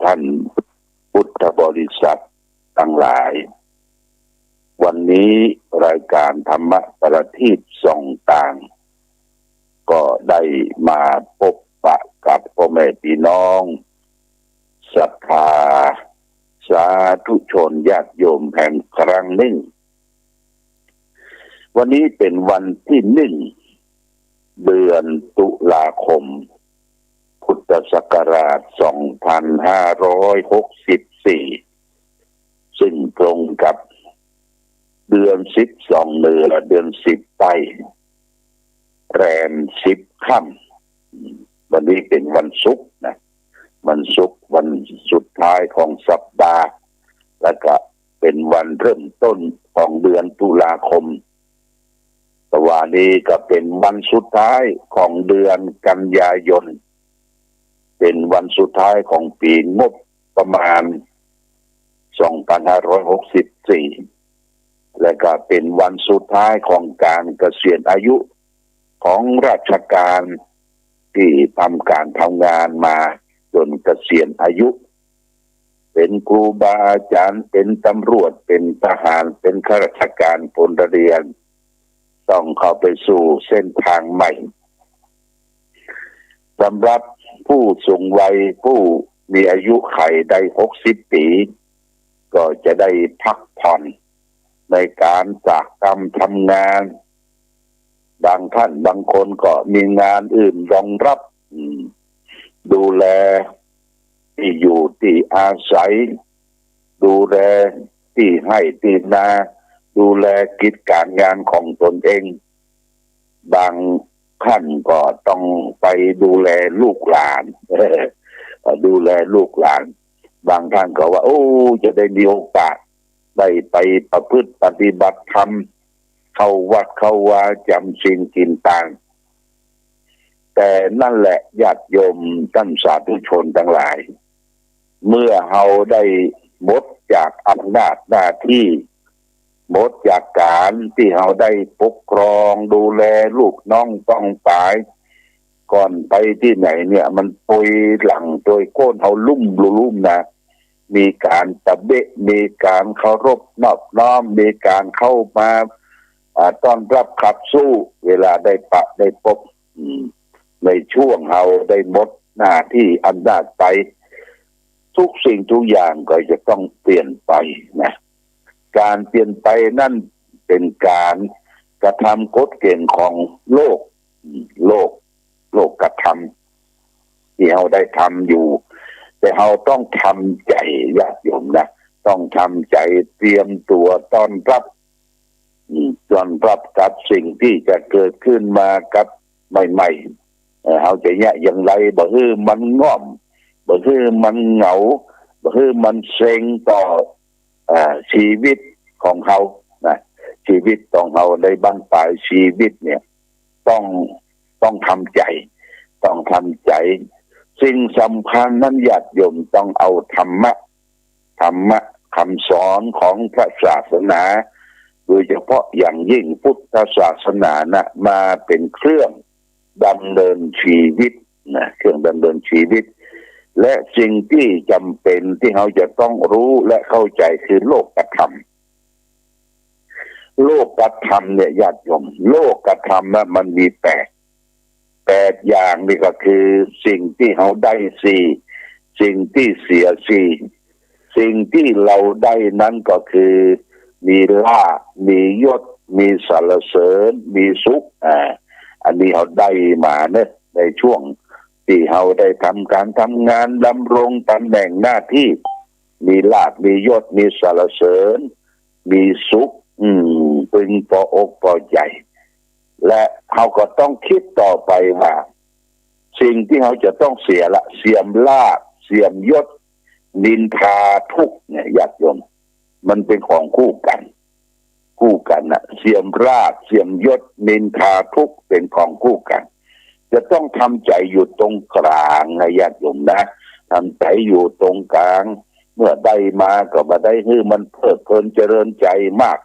ท่านพุทธบริษัททั้งหลายวันนี้รายการธรรมะประทีปส่องต่างก็ได้มาพบปะกับพ่อแม่พี่น้องศรัทธาสาธุชนญาติโยมแห่งครั้งหนึ่งวันนี้เป็นวันที่1 เดือนตุลาคมพุทธศักราช 2564 ซึ่งตรงกับเดือน12เดือน10 ไปแรม10 ค่ำวันนี้เป็นวันศุกร์นะวันศุกร์วันสุดท้ายของสัปดาห์แล้วก็เป็นวันเริ่มต้นของเดือนตุลาคมแต่วันนี้ก็เป็นวันสุดท้ายของเดือนกันยายนเป็นวันสุดท้ายของปีงบประมาณ 2564 และก็เป็นวันสุดท้ายของการเกษียณอายุของราชการที่ทำการทำงานมาจนเกษียณอายุเป็นครูบาอาจารย์เป็นตำรวจเป็นทหารเป็นข้าราชการพลเรือนต้องเข้าไปสู่เส้นทางใหม่สำหรับผู้สูงวัยผู้มีอายุไขได้60 ปีก็จะได้พักผ่อนในการจากกรรมทำงานบางท่านบางคนก็มีงานอื่นรองรับดูแลที่อยู่ที่อาศัยดูแลที่ให้ที่นาดูแลกิจการงานของตนเองบางท่านก็ต้องไปดูแลลูกหลานดูแลลูกหลานบางท่านก็ว่าโอ้จะได้มีโอกาสได้ไปประพฤติปฏิบัติธรรมเข้าวัดเข้าวาจำศีลกินต่างแต่นั่นแหละญาติโยมท่านสาธุชนทั้งหลายเมื่อเราได้หมดจากอำนาจหน้าที่หมดจากการที่เราได้ปกครองดูแลลูกน้องต้องตายก่อนไปที่ไหนเนี่ยมันปยหลังโดยโก้นเขาลุ่มนะมีการตะเบะมีการเคารพนอบน้อมมีการเข้ามาต้อนรับขับสู้เวลาได้ปะได้พบในช่วงเราได้หมดหน้าที่อำนาจไปทุกสิ่งทุกอย่างก็จะต้องเปลี่ยนไปนะการเปลี่ยนไปนั่นเป็นการกระทำกฎเกณฑ์ของโลกกระทำที่เราได้ทำอยู่แต่เราต้องทำใจญาติโยมนะต้องทำใจเตรียมตัวต้อนรับกับสิ่งที่จะเกิดขึ้นมากับใหม่ๆเราจะเนี่ยอย่างไรบ่ฮือมันง่อมบ่ฮือมันเหงาบ่ฮือมันเซ็งต่อชีวิตของเขานะชีวิตของเขาในบางปลายชีวิตเนี่ยต้องทำใจสิ่งสำคัญนั้นญาติโยมต้องเอาธรรมะคำสอนของพระศาสนาโดยเฉพาะอย่างยิ่งพุทธศาสนานะมาเป็นเครื่องดำเนินชีวิตนะเครื่องดำเนินชีวิตและสิ่งที่จำเป็นที่เราจะต้องรู้และเข้าใจคือโลกธรรมเนี่ยญาติโยมโลกธรรมนะมันมี8อย่างนี่ก็คือสิ่งที่เราได้4สิ่งที่เสีย4สิ่งที่เราได้นั้นก็คือมีลาภมียศมีสรรเสริญมีสุขอันนี้เราได้มาเนี่ยในช่วงที่เราได้ทำการทำงานดำรงตำแหน่งหน้าที่มีลาภมียศมีสรรเสริญมีสุขพึงพออกพอใจและเขาก็ต้องคิดต่อไปว่าสิ่งที่เขาจะต้องเสียละเสียมลาภเสียมยศนินทาทุกข์เนี่ยญาติโยมมันเป็นของคู่กันนะเสียมราภเสียมยศนินทาทุกข์เป็นของคู่กันจะต้องทำใจอยู่ตรงกลางนะญาติโยมนะทำใจอยู่ตรงกลางเมื่อได้มาก็มาได้ให้มันเพลิดเพลินเจริญใจมาก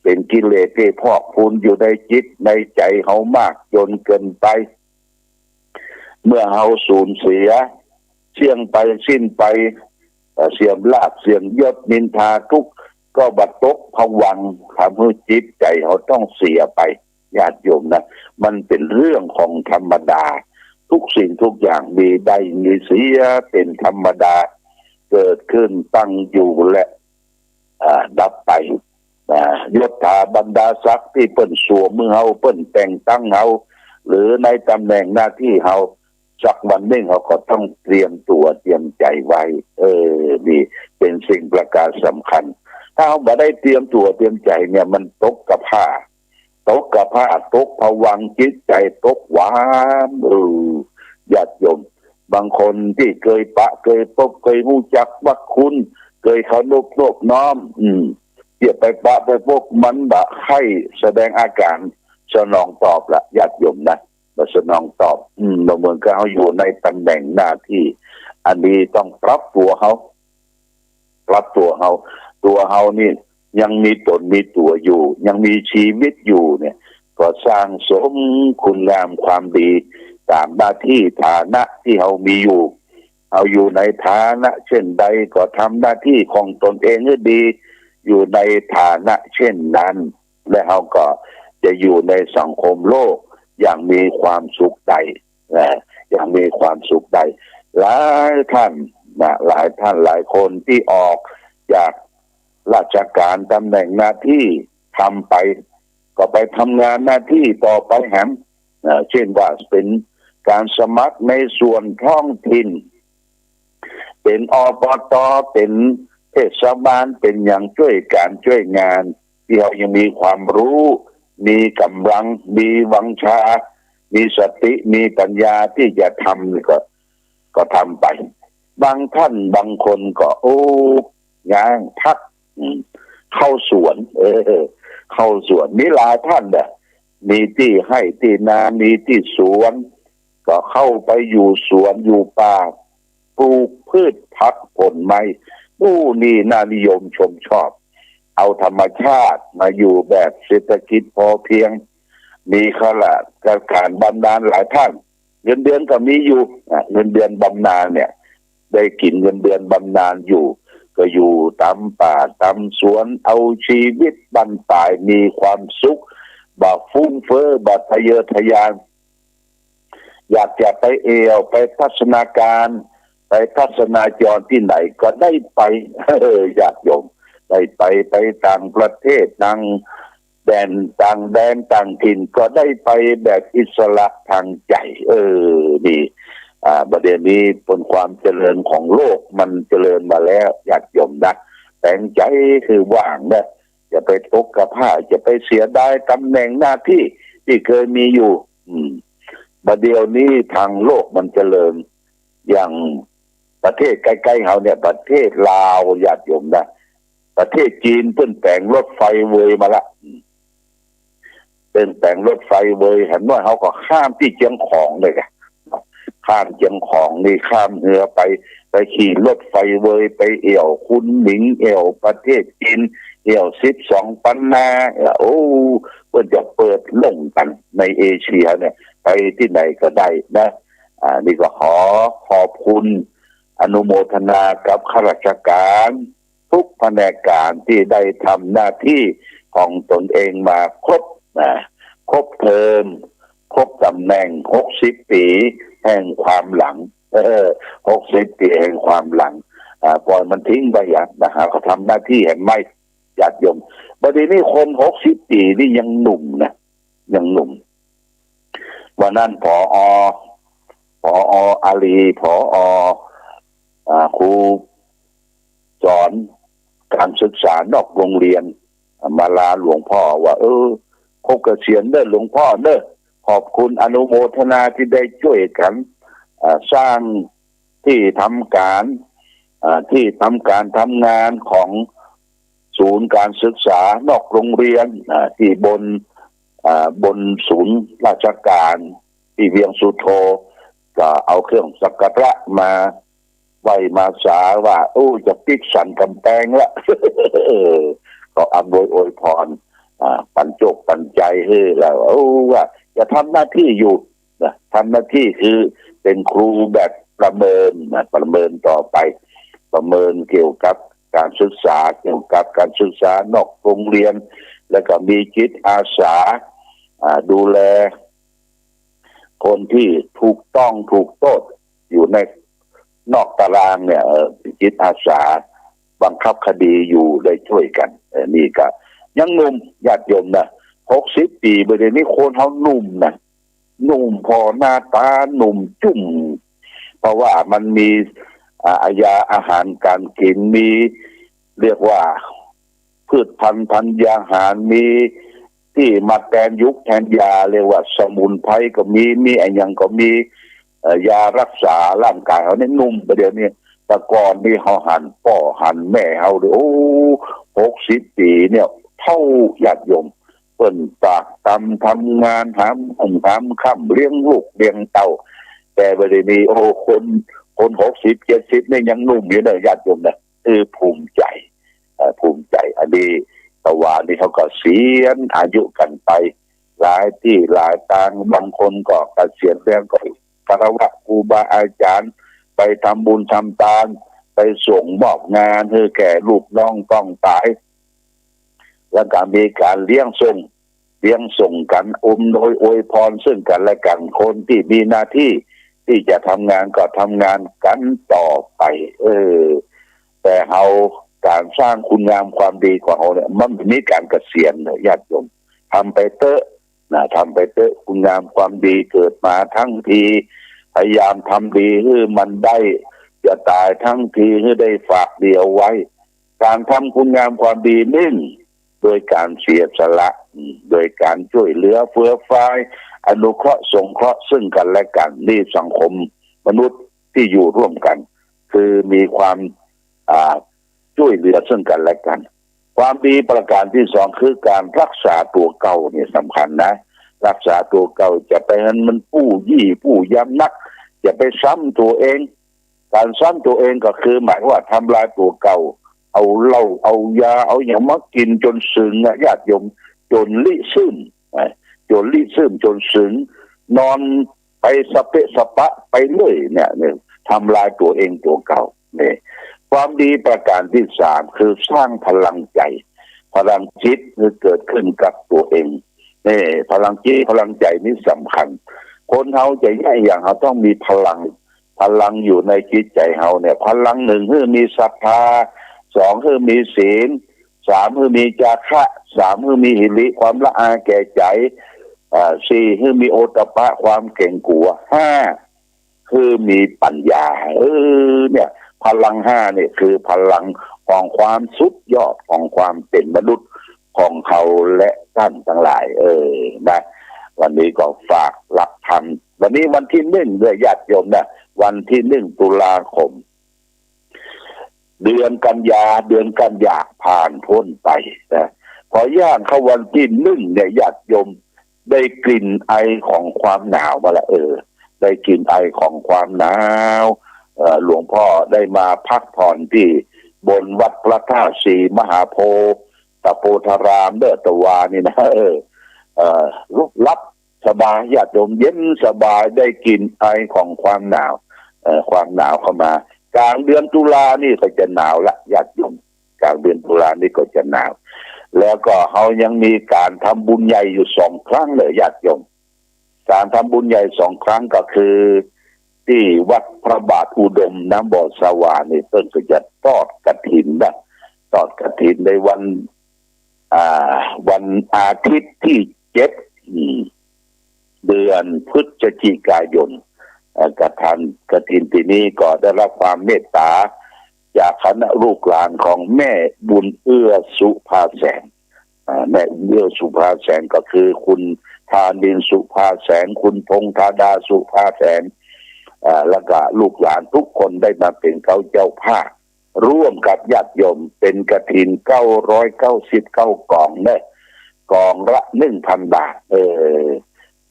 เป็นกิเลสที่พอกพูนอยู่ในจิตในใจเขามากจนเกินไปเมื่อเขาสูญเสีย เสี่ยงไปสิ้นไปเสียมลาบเสียงยศนินทาทุกก็บัดตกผวังค์ทำให้จิตใจเขาต้องเสียไปญาติโยมนะมันเป็นเรื่องของธรรมดาทุกสิ่งทุกอย่างมีได้มีเสียเป็นธรรมดาเกิดขึ้นตั้งอยู่และดับไปยศถาบรรดาศักดิ์ที่เปิ้นสวมมือเฮาเปิ้นแต่งตั้งเฮาหรือในตำแหน่งหน้าที่เฮาสักวันหนึ่งเขาก็ต้องเตรียมตัวเตรียมใจไว้นี่เป็นสิ่งประการสำคัญถ้าเขาไม่ได้เตรียมตัวเตรียมใจเนี่ยมันตกกับผ้าตกผวังค์จิตใจตกหวานญาติโยมบางคนที่เคยเคยพบเคยรู้จักว่าคุณเคยเขานบน้อมเกี่ยวไปไปพวกมันบะให้แสดงอาการสนองตอบละญาติโยมนะสนองตอบเราเหมือนกับเขาอยู่ในตำแหน่งหน้าที่อันนี้ต้องปรับตัวเขาตัวเขานี่ยังมีตนมีตัวอยู่ยังมีชีวิตอยู่เนี่ยก็สร้างสมคุณงามความดีตามหน้าที่ฐานะที่เขามีอยู่เอาอยู่ในฐานะเช่นใดก็ทำหน้าที่ของตนเองให้ดีอยู่ในฐานะเช่นนั้นและเขาก็จะอยู่ในสังคมโลกอย่างมีความสุขใจอย่างมีความสุขใจหลายท่านหลายคนที่ออกจากราชการตำแหน่งหน้าที่ทำไปก็ไปทำงานหน้าที่ต่อไปแหมเช่นว่าเป็นการสมัครในส่วนท้องถิ่นเป็นอบต.เป็นเทศบาลเป็นอย่างช่วยการช่วยงานที่เรายังมีความรู้มีกำลังมีวังชามีสติมีปัญญาที่จะทำก็ทำไปบางท่านบางคนก็งานพักเข้าสวนเข้าสวนมีหลายท่านเนี่ยมีที่ให้ที่นามีที่สวนก็เข้าไปอยู่สวนอยู่ป่าปลูกพืชผักผลไม้นี่น่านิยมชมชอบเอาธรรมชาติมาอยู่แบบเศรษฐกิจพอเพียงมีข้าราชการบำนาญหลายท่านเงินเดือนก็มีอยู่เงินเดือนบำนาญเนี่ยได้กินเงินเดือนบำนาญอยู่ก็อยู่ตามป่าตามสวนเอาชีวิตบรรปลายมีความสุขบ่ฟุ้งเฟ้อบ่ทะเยอทะยานอยากจะไปไปทัศนาการไปทัศนาจรที่ไหนก็ได้ไปอยากโยมได้ไปต่างประเทศต่างแดนต่างถิ่นก็ได้ไปแบบอิสระทางใจนี่ประเด็นนี้ผลความเจริญของโลกมันเจริญมาแล้วอยากโยมนะแต่งใจคือว่างนะจะไปตกกับผ้าจะไปเสียดายตำแหน่งหน้าที่ที่เคยมีอยู่ประเดี๋ยวนี้ทางโลกมันเจริญอย่างประเทศใกล้ๆเขาเนี่ยประเทศลาวญาติโยมนะประเทศจีนเพิ่นแต่งรถไฟเวยมาละเป็นแต่งรถไฟเวยเห็นว่าเขาก็ข้ามที่เชียงของเลยไงข้ามเชียงของนี่ข้ามเรือไปขี่รถไฟเวยไปเอี่ยวคุณหมิงเอี่ยวประเทศจีนเอี่ยว12ปันนาเพิ่นจะเปิดลงกันในเอเชียเนี่ยไปที่ไหนก็ได้นะนี่ก็ขอบคุณอนุโมทนากับข้าราชการทุกแผนกการที่ได้ทำหน้าที่ของตนเองมาครบเทอมครบตำแหน่ง60 ปีแห่งความหลัง60 ปีแห่งความหลังปล่อยมันทิ้งไปอย่างเขาทำหน้าที่เห็นไหมญาติโยมประเดี๋ยวนี้คน60 ปีนี่ยังหนุ่มนะยังหนุ่มวันนั้นผอ.อาลีผอ.ครูสอนการศึกษานอกโรงเรียนมาลาหลวงพ่อว่าคบเกษียณเด้อหลวงพ่อเด้อขอบคุณอนุโมทนาที่ได้ช่วยกันสร้างที่ทำการทำงานของศูนย์การศึกษานอกโรงเรียนที่บนศูนย์ราชการที่เวียงสุโธก็เอาเครื่องสักการะมาไหว้มาสาว่าจะปิดสันกำแพงละก็อำนวยอวยพรปันโจกปันใจให้แล้วว่าจะทำหน้าที่อยู่ทำหน้าที่คือเป็นครูแบบ ประเมินต่อไปประเมินเกี่ยวกับการศึกษาเกี่ยวกับการศึกษานอกโรงเรียนแล้วก็มีจิตอาสาดูแลคนที่ถูกต้องถูกโทษอยู่ในนอกตารางเนี่ยจิตอาสาบังคับคดีอยู่ได้ช่วยกันนี่ก็ยังหนุ่มญาติโยมนะ60 ปีประเดี๋ยวนี้คนเขาหนุ่มนะหนุ่มพอหน้าตาหนุ่มจุ่มเพราะว่ามันมีอาหารการกินมีเรียกว่าพืชพันธุ์ธัญญาหารมีที่มาแทนยุคแทนยาเรียกว่าสมุนไพรก็มีอะไรอย่างก็มียารักษาร่างกายเขาเนี่ยนุ่มประเดี๋ยวนี้แต่ก่อนนี่เขาหันพ่อหันแม่เขาเลยโอ้60 ปีเนี่ยเท่าญาติโยมเปิ่นตากตำทำงานหามค่ำเลี้ยงลูกเลี้ยงเต้าแต่ประเดี๋ยวนี้โอ้คน60 70เนี่ยยังหนุ่มอยู่เลยญาติโยมนะภูมิใจอันนี้ตะวันนี่เขาก็เสียณอายุกันไปหลายที่หลายทางบางคนก็เกษียณแล้วก็คารวะครูบาอาจารย์ไปทำบุญทำทานไปส่งมอบงานให้แก่ลูกน้องต้องตายแล้วก็มีการเลี้ยงส่งกันโดยอวยพรซึ่งกันและกันคนที่มีหน้าที่ที่จะทำงานก็ทำงานกันต่อไปแต่เราการสร้างคุณงามความดีของเราเนี่ยมันมีการเกษียณเนี่ยญาติโยมทำไปเถอะคุณงามความดีเกิดมาทั้งทีพยายามทำดีให้มันได้จะตายทั้งทีให้ได้ฝากเดียวไว้การทำคุณงามความดีนึ่งโดยการเสียสละโดยการช่วยเหลือเฟื้อฟ้าอนุเคราะห์สงเคราะห์ซึ่งกันและกันนี่สังคมมนุษย์ที่อยู่ร่วมกันคือมีความช่วยเหลือซึ่งกันและกันความดีประการที่สองคือการรักษาตัวเก่าเนี่ยสำคัญนะรักษาตัวเก่าจะไปนั้นมันผู้ย้ำนักจะไปซ้ำตัวเองการซ้ำตัวเองก็คือหมายว่าทำลายตัวเก่าเอาเหล้าเอายาเอาอย่างมากินจนซึ้งญาติโยมจนลิซึมจนซึ้งนอนไปสเปะสปะไปเลยเนี่ยทำลายตัวเองตัวเก่าเนี่ยความดีประการที่สามคือสร้างพลังใจพลังจิตที่เกิดขึ้นกับตัวเองนี่พลังจิตพลังใจนี่สำคัญคนเฮาจะแย่อย่างเขาต้องมีพลังอยู่ในจิตใจเฮาเนี่ยพลังหนึ่งคือมีศรัทธาสองคือมีศีลสามคือมีจาคะสามคือมีหิริความละอาแก่ใจสี่คือมีโอตตัปปะความเก่งกลัวห้าคือมีปัญญาเนี่ยพลังห้าเนี่ยคือพลังของความสุดยอดของความเป็นมนุษย์ของเขาและท่านทั้งหลายนะวันนี้ก็ฝากหลักธรรมวันนี้วันที่1ด้วยญาติโยมนะวันที่1 ตุลาคมเดือนกันยาผ่านพ้นไปนะพอย่างเข้าวันที่1เนี่ยญาติโยมได้กลิ่นไอของความหนาวมาละได้กลิ่นไอของความหนาวหลวงพ่อได้มาพักผ่อนที่บนวัดพระธาตุศรีมหาโพธิ์ตะโพธารามตะวานี่นะลุกลับสบายญาติโยมเย็นสบายได้กินไอของความหนาวเข้ามากลางเดือนตุลานี่ก็จะหนาวละญาติโยมกลางเดือนตุลานี่ก็จะหนาวแล้วก็เขายังมีการทำบุญใหญ่อยู่2 ครั้งเลยญาติโยมการทำบุญใหญ่2 ครั้งก็คือที่วัดพระบาทอุดมน้ำบ่อสวานี่เพิ่งจะทอดกฐินในวันอาทิตย์ที่7 เดือนพฤศจิกายนกฐินปีนี้ก็ได้รับความเมตตาจากคณะลูกหลานของแม่บุญเอื้อสุภาแสงแม่เอื้อสุภาแสงก็คือคุณธานินสุภาแสงคุณพงษ์ธาดาสุภาแสงแล้วก็ลูกหลานทุกคนได้มาเป็นเขาเจ้าภาพร่วมกับญาติโยมเป็นกฐิน999 กล่องเนี่ยกล่องละ 1,000 บาท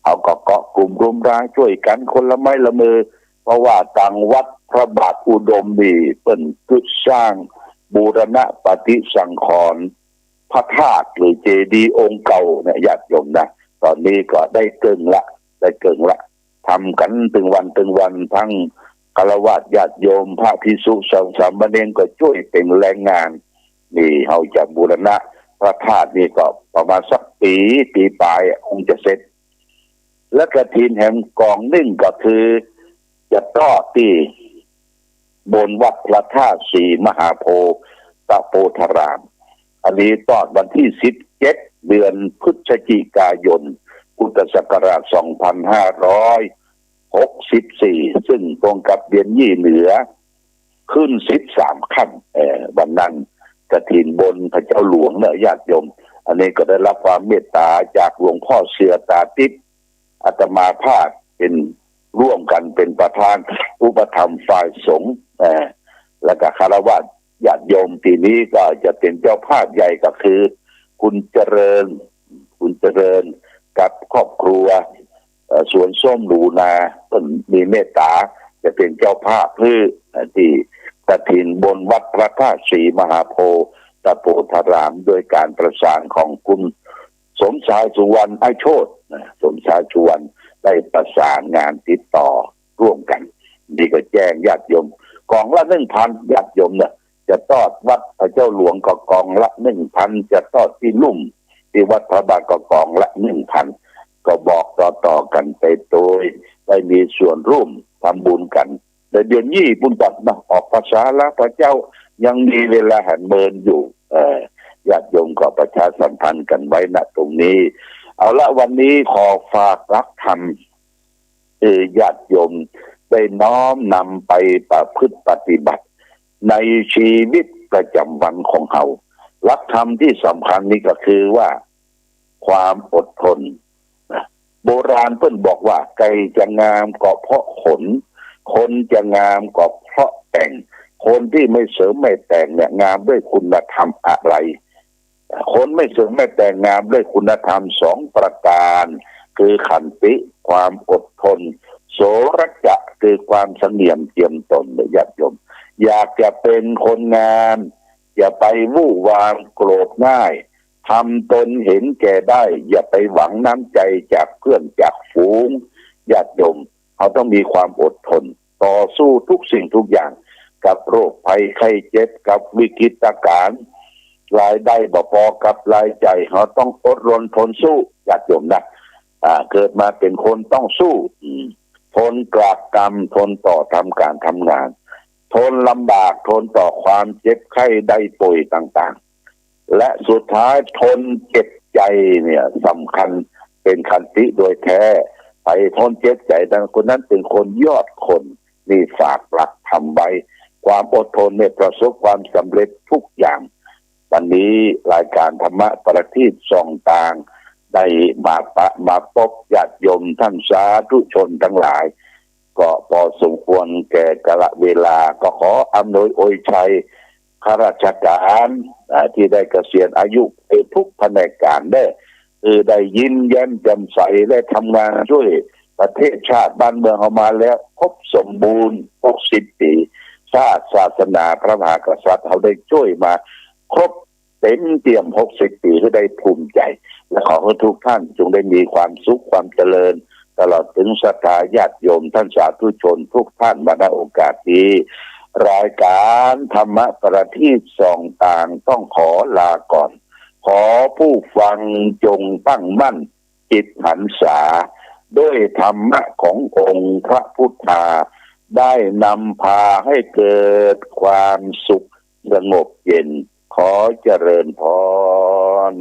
เอาก็เกาะกลุ่มรวมร้ายช่วยกันคนละไม้ละมือเพราะว่าต่างวัดพระบาทอุดมนี่เปิ้นคือสร้างบูรณะปฏิสังขรณ์พระธาตุหรือเจดีย์องค์เก่าเนี่ยญาติโยมนะตอนนี้ก็ได้เกิงละทำกันถึงวันทั้ง ฆราวาสญาติโยมพระภิกษุสงฆ์สามเณรก็ช่วยเป็นแรงงานนี่เขาจะบูรณะพระธาตุนี่ก็ประมาณสักปีปลายคงจะเสร็จและกฐินแห่งกองนึ่งก็คือจะต่อที่บนวัดพระธาตุศรีมหาโพธิ์ตะโพธารามอันนี้ตอดวันที่17เดือนพฤศจิกายนพุทธศักราช2564ซึ่งตรงกับเดือนยี่เหนือขึ้น13ค่ำวันนั้นกฐินบนพระเจ้าหลวงเนี่ยญาติโยมอันนี้ก็ได้รับความเมตตาจากหลวงพ่อเสือตาทิพย์อาตมาภาพเป็นร่วมกันเป็นประธานอุปถัมภ์ฝ่ายสงฆ์และก็คารวะญาติโยมปีนี้ก็จะเป็นเจ้าภาพใหญ่ก็คือคุณเจริญกับครอบครัวสวนส้มหนูนาต้นมีเมตตาจะเป็นเจ้าภาพเพื่อที่กฐินบนวัดพระธาตุศรีมหาโพธิ์ตะโพธารามโดยการประสานของคุณสมชายสุวรรณไอโชติสมชายสุวรรณได้ประสานงานติดต่อร่วมกันนี่ก็แจ้งญาติโยมกองละ 1,000 ญาติโยมเนี่ยจะทอดวัดพระเจ้าหลวงก็กองละ 1,000 จะทอดที่ลุ่มที่วัดพระบาทก็กองละ 1,000 ก็บอกต่อกันไปโดยได้มีส่วนร่วมทำบุญกันแต่เดือนยี่บุญบัตรนะออกภาษาละพระเจ้ายังมีเวลาหันเมินอยู่ญาติโยมก็ประชาสัมพันธ์กันไว้ณตรงนี้เอาละวันนี้ขอฝากรักธรรมญาติโยมได้น้อมนำไปประพฤติปฏิบัติในชีวิตประจำวันของเรารักธรรมที่สำคัญนี้ก็คือว่าความอดทนโบราณเพิ่นบอกว่าไก่จะงามก็เพราะขนคนจะงามก็เพราะแต่งคนที่ไม่เสริมไม่แต่งเนี่ยงามด้วยคุณธรรมอะไรคนไม่เสริมไม่แต่งงามด้วยคุณธรรม2ประการคือขันติความอดทนโสรจะคือความเสงี่ยมเจียมตนญาติโยมอยากจะเป็นคนงามอย่าไปวู่วามโกรธง่ายทำตนเห็นแก่ได้อย่าไปหวังน้ำใจจากเพื่อนจากฝูงญาติโยมเขาต้องมีความอดทนต่อสู้ทุกสิ่งทุกอย่างกับโรคภัยไข้เจ็บกับวิกฤตการณ์รายได้บ่พอกับรายจ่ายเขาต้องอดรนทนสู้ญาติโยมนะเกิดมาเป็นคนต้องสู้ทนกราบกรรมทนต่อทำการทำงานทนลำบากทนต่อความเจ็บไข้ได้ป่วยต่างๆและสุดท้ายทนเจ็บใจเนี่ยสำคัญเป็นขันติโดยแท้ไปทนเจ็บใจดังคนนั้นเป็นคนยอดคนนี่ฝากหลักทำไว้ความอดทนเนี่ยประสบความสำเร็จทุกอย่างวันนี้รายการธรรมะประทีปส่องต่างได้มาพบญาติโยมท่านสาธุชนทั้งหลายก็พอสมควรแก่กาลเวลาก็ขออำนวยอวยชัยข้าราชการที่ได้เกษียณอายุในทุกแผนกการได้ยิ้มแย้มแจ่มใสได้ทำงานช่วยประเทศชาติบ้านเมืองออกมาแล้วครบสมบูรณ์60 ปีชาติศาสนาพระมหากษัตริย์เขาได้ช่วยมาครบเต็มเตี่ยม60 ปีก็ได้ภูมิใจและขอให้ทุกท่านจงได้มีความสุขความเจริญตลอดถึงศรัทธาญาติโยมท่านสาธุชนทุกท่านมาณโอกาสนี้รายการธรรมะประทีปส่องต่างต้องขอลาก่อนขอผู้ฟังจงตั้งมั่นจิตหันษาด้วยธรรมะขององค์พระพุทธาได้นำพาให้เกิดความสุขสงบเย็นขอเจริญพร